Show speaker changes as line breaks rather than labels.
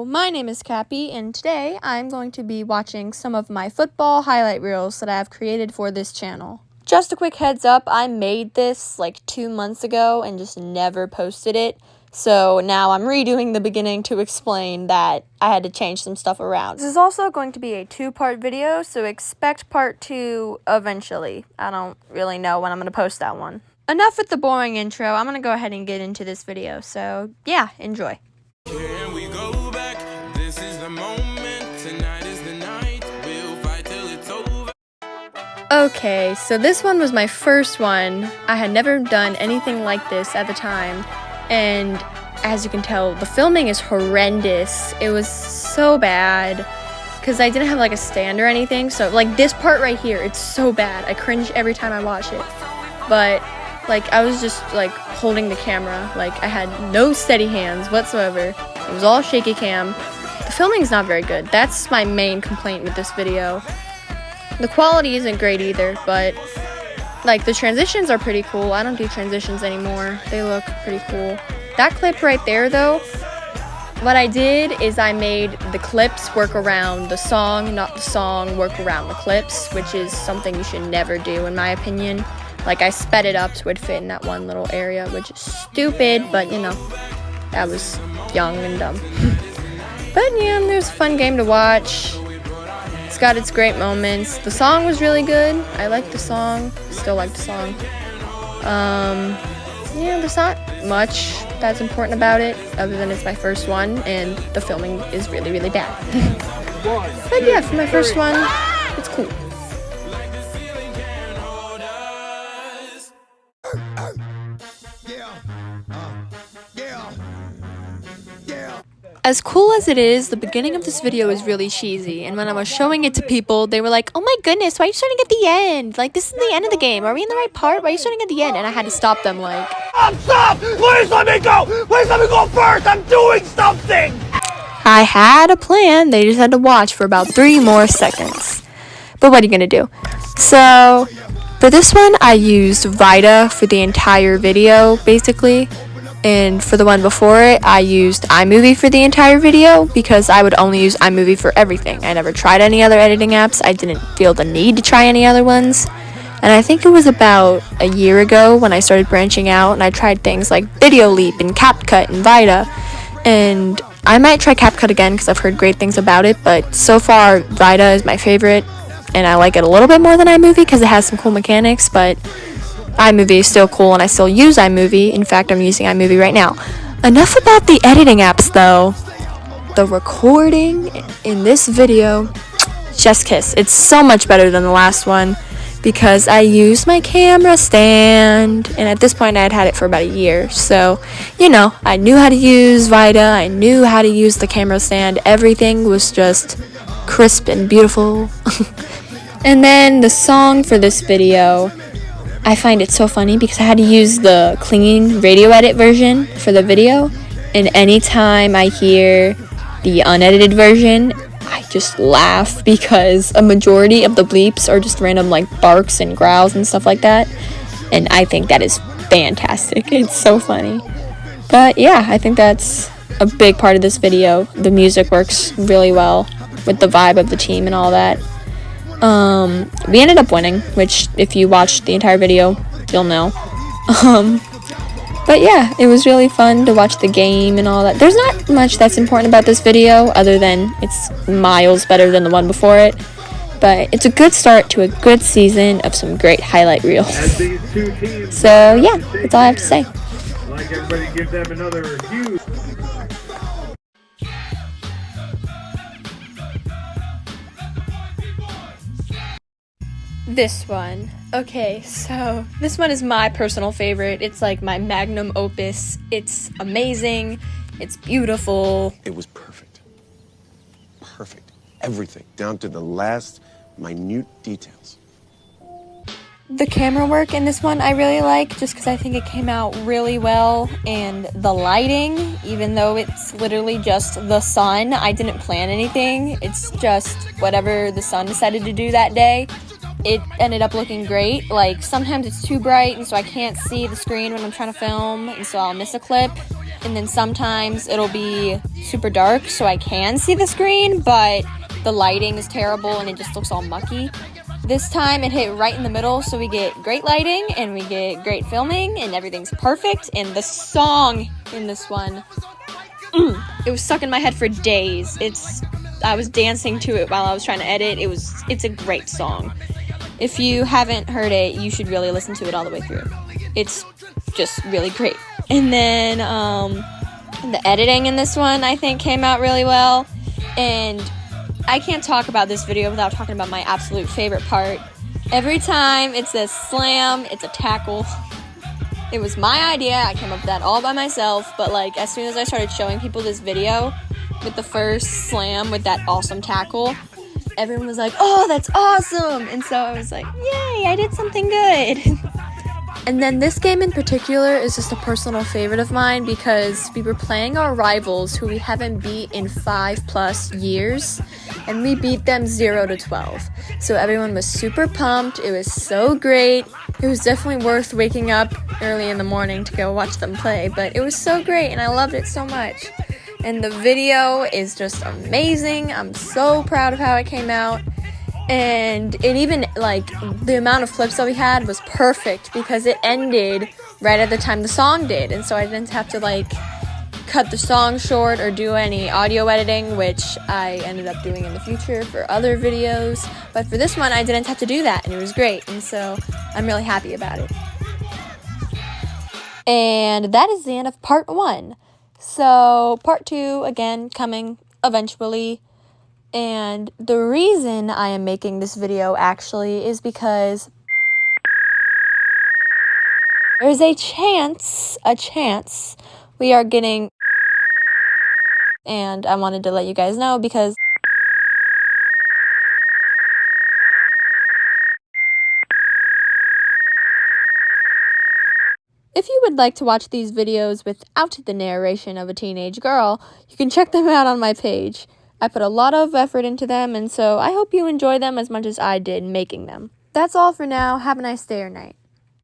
Hello, my name is Capy, and today I'm going to be watching some of my football highlight reels that I have created for this channel. Just a quick heads up, I made this like 2 months ago and just never posted it, so now I'm redoing the beginning to explain that I had to change some stuff around. This is also going to be a 2-part video, so expect part 2 eventually. I don't really know when I'm going to post that one. Enough with the boring intro, I'm going to go ahead and get into this video, so yeah, enjoy.
Can we go back? This is the moment. Tonight is the night. We'll fight till it's over.
Okay, so this one was my first one. I had never done anything like this at the time, and as you can tell, the filming is horrendous. It was so bad because I didn't have like a stand or anything, so like this part right here, it's so bad. I cringe every time I watch it. But like I was just like holding the camera, like I had no steady hands whatsoever. It was all shaky cam. The filming is not very good. That's my main complaint with this video. The quality isn't great either, but like the transitions are pretty cool. I don't do transitions anymore. They look pretty cool. That clip right there though, what I did is I made the clips work around the song, not the song work around the clips, which is something you should never do in my opinion. Like, I sped it up so it would fit in that one little area, which is stupid, but, you know, I was young and dumb. But, yeah, it was a fun game to watch. It's got its great moments. The song was really good. I liked the song. Still like the song. Yeah, there's not much that's important about it, other than it's my first one, and the filming is really, really bad. But, yeah, for my first one, it's cool. As cool as it is, the beginning of this video is really cheesy, and when I was showing it to people, they were like, oh my goodness, why are you starting at the end? Like, this is the end of the game. Are we in the right part? Why are you starting at the end? And I had to stop them like,
Stop! Please let me go! Please let me go first! I'm doing something!
I had a plan, they just had to watch for about 3 more seconds. But what are you gonna do? So, for this one, I used Vita for the entire video, basically. And for the one before it, I used iMovie for the entire video because I would only use iMovie for everything. I never tried any other editing apps. I didn't feel the need to try any other ones. And I think it was about a year ago when I started branching out and I tried things like Video Leap and CapCut and Vita. And I might try CapCut again because I've heard great things about it, but so far Vita is my favorite and I like it a little bit more than iMovie because it has some cool mechanics, but iMovie is still cool and I still use iMovie. In fact, I'm using iMovie right now. Enough about the editing apps though. The recording in this video, chef's kiss. It's so much better than the last one because I used my camera stand, and at this point I had had it for about a year. So, you know, I knew how to use Vita, I knew how to use the camera stand. Everything was just crisp and beautiful. And then the song for this video, I find it so funny because I had to use the clean radio edit version for the video, and anytime I hear the unedited version, I just laugh because a majority of the bleeps are just random like barks and growls and stuff like that, and I think that is fantastic. It's so funny. But yeah, I think that's a big part of this video. The music works really well with the vibe of the team and all that. We ended up winning, which if you watched the entire video, you'll know. But yeah, it was really fun to watch the game and all that. There's not much that's important about this video other than it's miles better than the one before it. But it's a good start to a good season of some great highlight reels. So yeah, that's all I have to say.
Like everybody give them another huge...
This one. Okay, so this one is my personal favorite. It's like my magnum opus. It's amazing. It's beautiful.
It was perfect. Perfect. Everything, down to the last minute details.
The camera work in this one I really like just because I think it came out really well, and the lighting, even though it's literally just the sun, I didn't plan anything. It's just whatever the sun decided to do that day. It ended up looking great. Like, sometimes it's too bright, and so I can't see the screen when I'm trying to film, and so I'll miss a clip. and then sometimes it'll be super dark so I can see the screen, but the lighting is terrible and it just looks all mucky. This time it hit right in the middle, so we get great lighting and we get great filming and everything's perfect. And the song in this one, it was stuck in my head for days. I was dancing to it while I was trying to edit. It's a great song. If you haven't heard it, you should really listen to it all the way through. It's just really great. And then the editing in this one, I think, came out really well. And I can't talk about this video without talking about my absolute favorite part. Every time it says slam, it's a tackle. It was my idea. I came up with that all by myself. But like, as soon as I started showing people this video with the first slam with that awesome tackle, everyone was like, oh, that's awesome. And so I was like, yay, I did something good. And then this game in particular is just a personal favorite of mine because we were playing our rivals who we haven't beat in 5+ years, and we beat them 0-12. So everyone was super pumped. It was so great. It was definitely worth waking up early in the morning to go watch them play, but it was so great and I loved it so much. And the video is just amazing. I'm so proud of how it came out. And it even, like, the amount of clips that we had was perfect because it ended right at the time the song did. And so I didn't have to, like, cut the song short or do any audio editing, which I ended up doing in the future for other videos. But for this one, I didn't have to do that, and it was great. And so I'm really happy about it. And that is the end of part 1. So part 2, again, coming eventually. And the reason I am making this video actually is because there's a chance we are getting, and I wanted to let you guys know because if you would like to watch these videos without the narration of a teenage girl, you can check them out on my page. I put a lot of effort into them, and so I hope you enjoy them as much as I did making them. That's all for now. Have a nice day or night.